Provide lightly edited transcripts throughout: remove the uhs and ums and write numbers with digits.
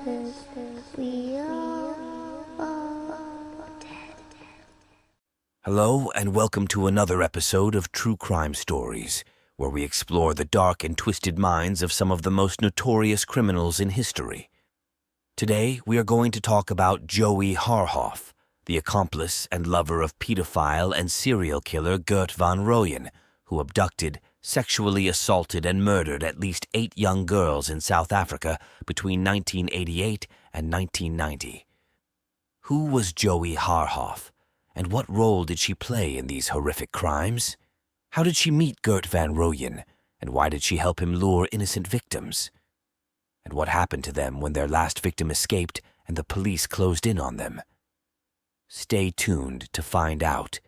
We are dead. Hello, and welcome to another episode of True Crime Stories, where we explore the dark and twisted minds of some of the most notorious criminals in history. Today, we are going to talk about Joey Haarhoff, the accomplice and lover of pedophile and serial killer Gert van Rooyen, who abducted, sexually assaulted, and murdered at least 8 young girls in South Africa between 1988 and 1990. Who was Joey Haarhoff, and what role did she play in these horrific crimes? How did she meet Gert van Rooyen, and why did she help him lure innocent victims? And what happened to them when their last victim escaped and the police closed in on them? Stay tuned to find out.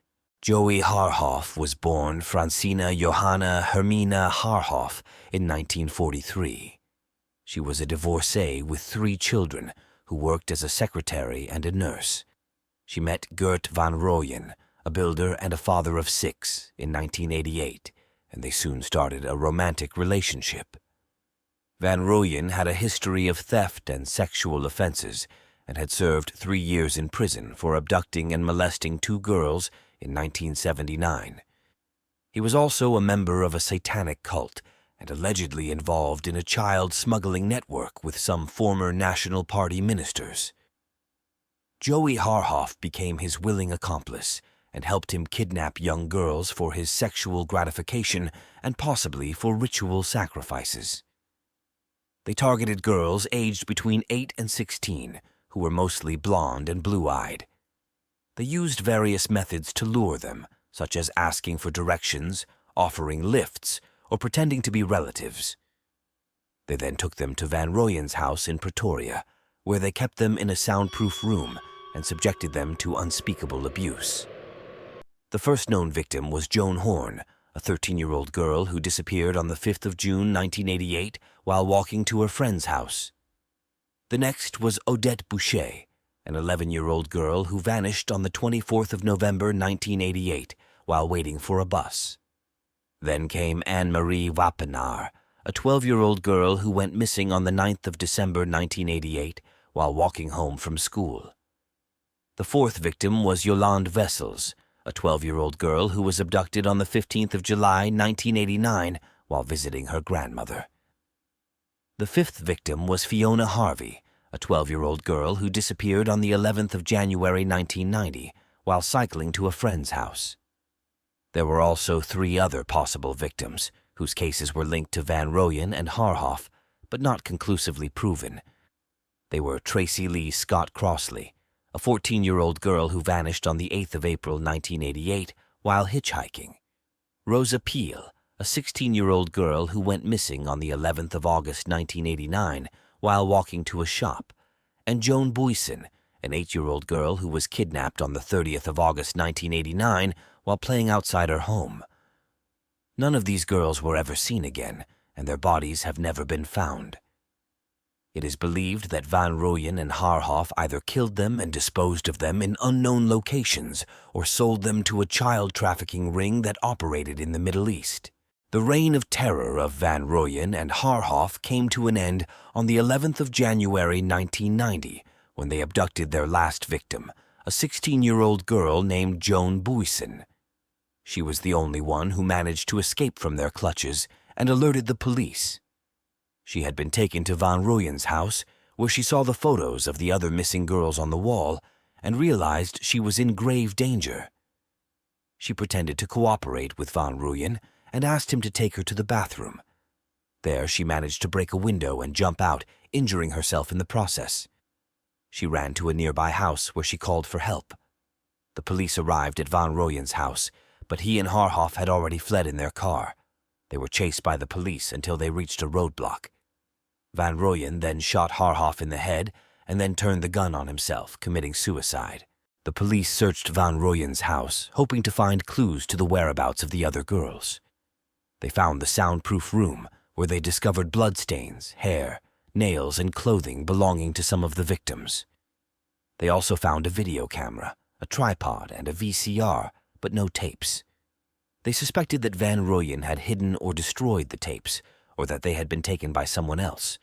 Joey Haarhoff was born Francina Johanna Hermina Haarhoff in 1943. She was a divorcee with 3 children who worked as a secretary and a nurse. She met Gert van Rooyen, a builder and a father of 6, in 1988, and they soon started a romantic relationship. Van Rooyen had a history of theft and sexual offenses and had served 3 years in prison for abducting and molesting 2 girls in 1979. He was also a member of a satanic cult and allegedly involved in a child smuggling network with some former National Party ministers. Joey Haarhoff became his willing accomplice and helped him kidnap young girls for his sexual gratification and possibly for ritual sacrifices. They targeted girls aged between 8 and 16, who were mostly blonde and blue-eyed. They used various methods to lure them, such as asking for directions, offering lifts, or pretending to be relatives. They then took them to Van Rooyen's house in Pretoria, where they kept them in a soundproof room and subjected them to unspeakable abuse. The first known victim was Joan Horn, a 13-year-old girl who disappeared on the 5th of June 1988 while walking to her friend's house. The next was Odette Boucher, an 11-year-old girl who vanished on the 24th of November 1988 while waiting for a bus. Then came Anne-Marie Wapenaar, a 12-year-old girl who went missing on the 9th of December 1988 while walking home from school. The fourth victim was Yolande Wessels, a 12-year-old girl who was abducted on the 15th of July 1989 while visiting her grandmother. The fifth victim was Fiona Harvey, a 12-year-old girl who disappeared on the 11th of January 1990 while cycling to a friend's house. There were also 3 other possible victims, whose cases were linked to Van Rooyen and Haarhoff, but not conclusively proven. They were Tracy Lee Scott Crossley, a 14-year-old girl who vanished on the 8th of April 1988 while hitchhiking; Rosa Peel, a 16-year-old girl who went missing on the 11th of August 1989 while walking to a shop; and Joan Boyson, an 8-year-old girl who was kidnapped on the 30th of August 1989 while playing outside her home. None of these girls were ever seen again, and their bodies have never been found. It is believed that Van Rooyen and Haarhoff either killed them and disposed of them in unknown locations or sold them to a child trafficking ring that operated in the Middle East. The reign of terror of Van Rooyen and Haarhoff came to an end on the 11th of January 1990 when they abducted their last victim, a 16-year-old girl named Joan Boyson. She was the only one who managed to escape from their clutches and alerted the police. She had been taken to Van Rooyen's house, where she saw the photos of the other missing girls on the wall and realized she was in grave danger. She pretended to cooperate with Van Rooyen and asked him to take her to the bathroom. There she managed to break a window and jump out, injuring herself in the process. She ran to a nearby house where she called for help. The police arrived at Van Rooyen's house, but he and Haarhoff had already fled in their car. They were chased by the police until they reached a roadblock. Van Rooyen then shot Haarhoff in the head and then turned the gun on himself, committing suicide. The police searched Van Rooyen's house, hoping to find clues to the whereabouts of the other girls. They found the soundproof room, where they discovered bloodstains, hair, nails, and clothing belonging to some of the victims. They also found a video camera, a tripod, and a VCR, but no tapes. They suspected that Van Rooyen had hidden or destroyed the tapes, or that they had been taken by someone else.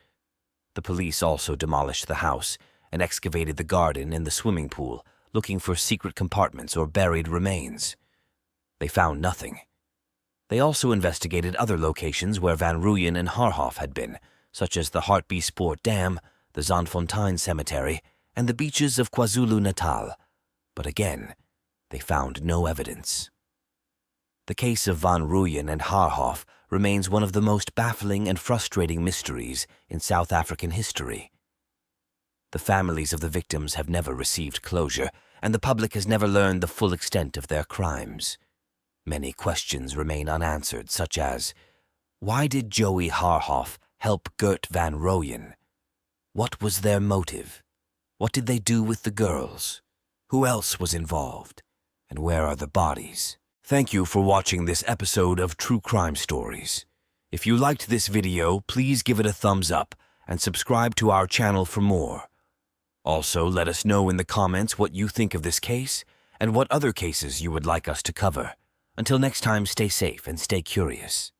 The police also demolished the house and excavated the garden and the swimming pool, looking for secret compartments or buried remains. They found nothing. They also investigated other locations where Van Rooyen and Haarhoff had been, such as the Hartbeespoort Dam, the Zandfontein Cemetery, and the beaches of KwaZulu-Natal. But again, they found no evidence. The case of Van Rooyen and Haarhoff remains one of the most baffling and frustrating mysteries in South African history. The families of the victims have never received closure, and the public has never learned the full extent of their crimes. Many questions remain unanswered, such as, why did Joey Haarhoff help Gert van Rooyen? What was their motive? What did they do with the girls? Who else was involved? And where are the bodies? Thank you for watching this episode of True Crime Stories. If you liked this video, please give it a thumbs up and subscribe to our channel for more. Also, let us know in the comments what you think of this case and what other cases you would like us to cover. Until next time, stay safe and stay curious.